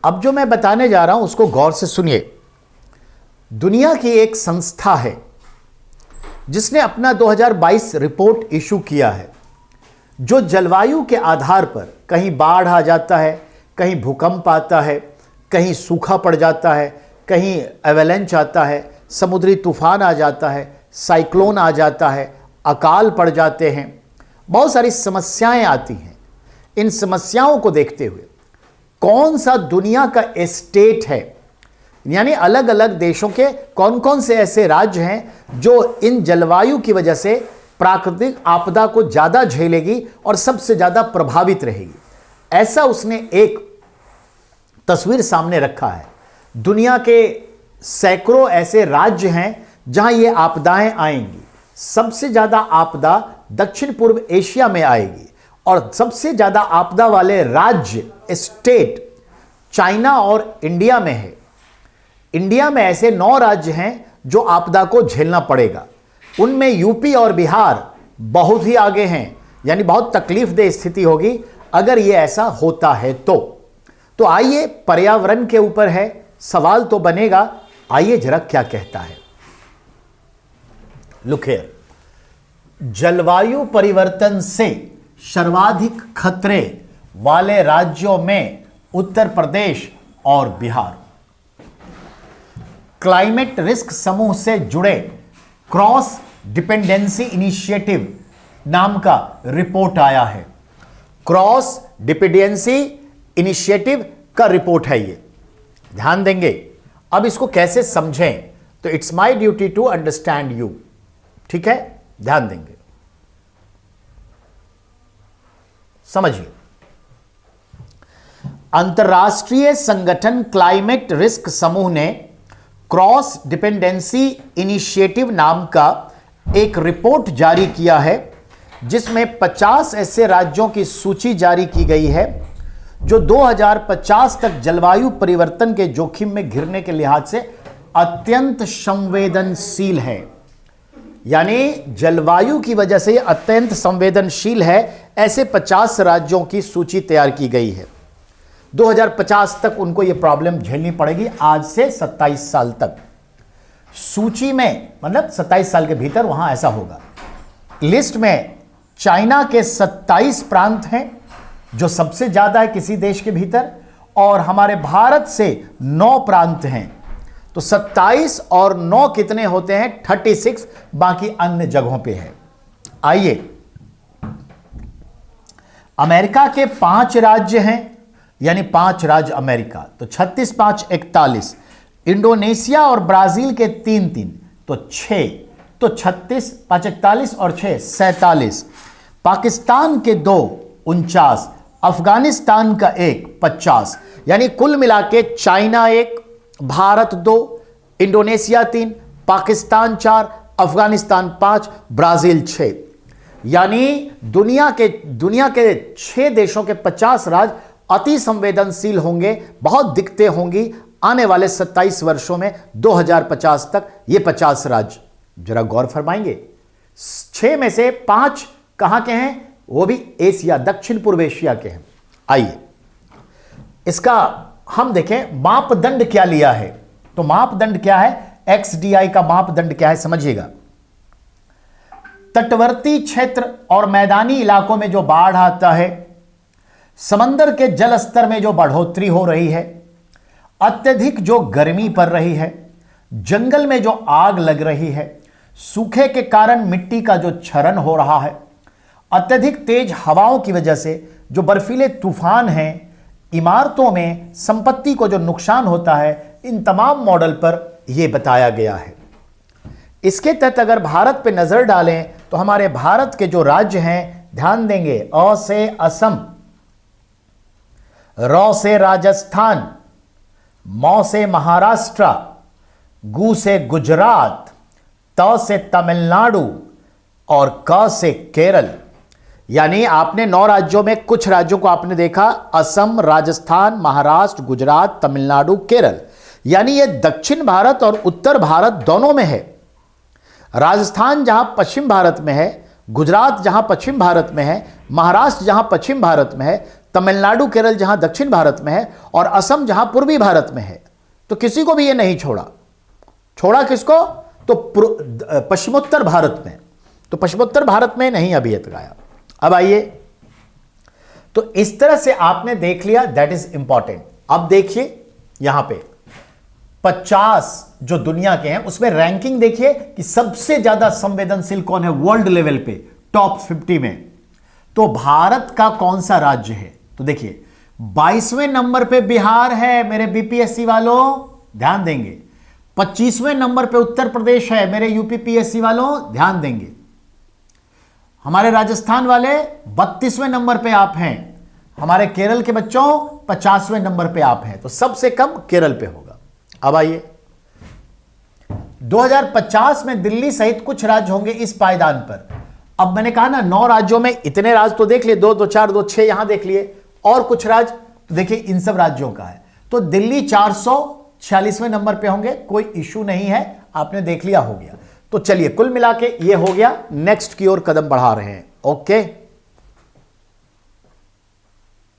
अब जो मैं बताने जा रहा हूं उसको गौर से सुनिए। दुनिया की एक संस्था है जिसने अपना 2022 रिपोर्ट इशू किया है, जो जलवायु के आधार पर कहीं बाढ़ आ जाता है, कहीं भूकंप आता है, कहीं सूखा पड़ जाता है, कहीं एवेलेंच आता है, समुद्री तूफान आ जाता है, साइक्लोन आ जाता है, अकाल पड़ जाते हैं, बहुत सारी समस्याएं आती हैं। इन समस्याओं को देखते हुए कौन सा दुनिया का स्टेट है, यानी अलग अलग देशों के कौन कौन से ऐसे राज्य हैं जो इन जलवायु की वजह से प्राकृतिक आपदा को ज़्यादा झेलेगी और सबसे ज़्यादा प्रभावित रहेगी, ऐसा उसने एक तस्वीर सामने रखा है। दुनिया के सैकड़ों ऐसे राज्य हैं जहां ये आपदाएं आएंगी। सबसे ज़्यादा आपदा दक्षिण पूर्व एशिया में आएगी और सबसे ज़्यादा आपदा वाले राज्य स्टेट चाइना और इंडिया में है। इंडिया में ऐसे 9 राज्य हैं जो आपदा को झेलना पड़ेगा। उनमें यूपी और बिहार बहुत ही आगे हैं, यानी बहुत तकलीफदेह स्थिति होगी अगर ये ऐसा होता है तो आइए, पर्यावरण के ऊपर है, सवाल तो बनेगा। आइए जरा क्या कहता है। लुक हियर, जलवायु परिवर्तन से सर्वाधिक खतरे वाले राज्यों में उत्तर प्रदेश और बिहार। क्लाइमेट रिस्क समूह से जुड़े क्रॉस डिपेंडेंसी इनिशिएटिव नाम का रिपोर्ट आया है। क्रॉस डिपेंडेंसी इनिशिएटिव का रिपोर्ट है ये, ध्यान देंगे। अब इसको कैसे समझें, तो it's my duty to understand you, ठीक है, ध्यान देंगे, समझिए। अंतर्राष्ट्रीय संगठन क्लाइमेट रिस्क समूह ने क्रॉस डिपेंडेंसी इनिशिएटिव नाम का एक रिपोर्ट जारी किया है, जिसमें 50 ऐसे राज्यों की सूची जारी की गई है जो 2050 तक जलवायु परिवर्तन के जोखिम में घिरने के लिहाज से अत्यंत संवेदनशील है। यानी जलवायु की वजह से अत्यंत संवेदनशील है, ऐसे 50 राज्यों की सूची तैयार की गई है। 2050 तक उनको यह प्रॉब्लम झेलनी पड़ेगी, आज से 27 साल तक। सूची में मतलब 27 साल के भीतर वहां ऐसा होगा। लिस्ट में चाइना के 27 प्रांत हैं जो सबसे ज्यादा है किसी देश के भीतर, और हमारे भारत से 9 प्रांत हैं। तो 27 और 9 कितने होते हैं? 36, बाकी अन्य जगहों पे है। आइए, अमेरिका के 5 राज्य हैं, यानी 5 राज्य अमेरिका, तो 36 5 41। इंडोनेशिया और ब्राजील के 3 तो 6, तो 36 5 41 और 6 47। पाकिस्तान के 2 49, अफगानिस्तान का 1 50। यानी कुल मिला के China 1, Bharat 2, Indonesia 3, Pakistan 4, Afghanistan 5, Brazil 6। यानी दुनिया के 6 देशों के 50 राज्य अति संवेदनशील होंगे, बहुत दिक्कतें होंगी आने वाले 27 वर्षों में। 2050 तक ये 50 राज्य, जरा गौर फरमाएंगे, 6 में से 5 कहां के हैं? वो भी एशिया, दक्षिण पूर्व एशिया के हैं। आइए इसका हम देखें मापदंड क्या लिया है। तो मापदंड क्या है, XDI का मापदंड क्या है, समझिएगा। तटवर्ती क्षेत्र और मैदानी इलाकों में जो बाढ़ आता है, समंदर के जल स्तर में जो बढ़ोतरी हो रही है, अत्यधिक जो गर्मी पड़ रही है, जंगल में जो आग लग रही है, सूखे के कारण मिट्टी का जो क्षरण हो रहा है, अत्यधिक तेज हवाओं की वजह से जो बर्फीले तूफान हैं, इमारतों में संपत्ति को जो नुकसान होता है, इन तमाम मॉडल पर यह बताया गया है। इसके तहत अगर भारत पे नजर डालें तो हमारे भारत के जो राज्य हैं, ध्यान देंगे, अ से असम, र से राजस्थान, म से महाराष्ट्र, गु से गुजरात, त से तमिलनाडु और क से केरल। यानी आपने 9 राज्यों में कुछ राज्यों को आपने देखा, असम, राजस्थान, महाराष्ट्र, गुजरात, तमिलनाडु, केरल। यानी ये दक्षिण भारत और उत्तर भारत दोनों में है। राजस्थान जहां पश्चिम भारत में है, गुजरात जहां पश्चिम भारत में है, महाराष्ट्र जहां पश्चिम भारत में है, तमिलनाडु केरल जहां दक्षिण भारत में है और असम जहां पूर्वी भारत में है, तो किसी को भी ये नहीं छोड़ा। छोड़ा किसको? तो पश्चिमोत्तर भारत में, तो पश्चिमोत्तर भारत में नहीं अभी तक आया। अब आइए, तो इस तरह से आपने देख लिया, दैट इज इंपॉर्टेंट। अब देखिए यहां पे 50 जो दुनिया के हैं उसमें रैंकिंग देखिए कि सबसे ज्यादा संवेदनशील कौन है वर्ल्ड लेवल पे, टॉप 50 में। तो भारत का कौन सा राज्य है? तो देखिए 22वें नंबर पे बिहार है मेरे बीपीएससी वालों, ध्यान देंगे। 25वें नंबर पे उत्तर प्रदेश है मेरे यूपीपीएससी वालों, ध्यान देंगे। हमारे राजस्थान वाले 32वें नंबर पे आप हैं। हमारे केरल के बच्चों 50वें नंबर पे आप हैं, तो सबसे कम केरल पे होगा। अब आइए, 2050 में दिल्ली सहित कुछ राज्य होंगे इस पायदान पर। अब मैंने कहा ना 9 राज्यों में, इतने राज्य तो देख लिए, 2 2 4 2 6 यहां देख लिए, और कुछ राज्य तो देखिए इन सब राज्यों का है। तो दिल्ली 446वें नंबर पे होंगे, कोई इशू नहीं है, आपने देख लिया, हो गया। तो चलिए कुल मिला के ये हो गया, नेक्स्ट की ओर कदम बढ़ा रहे हैं। ओके।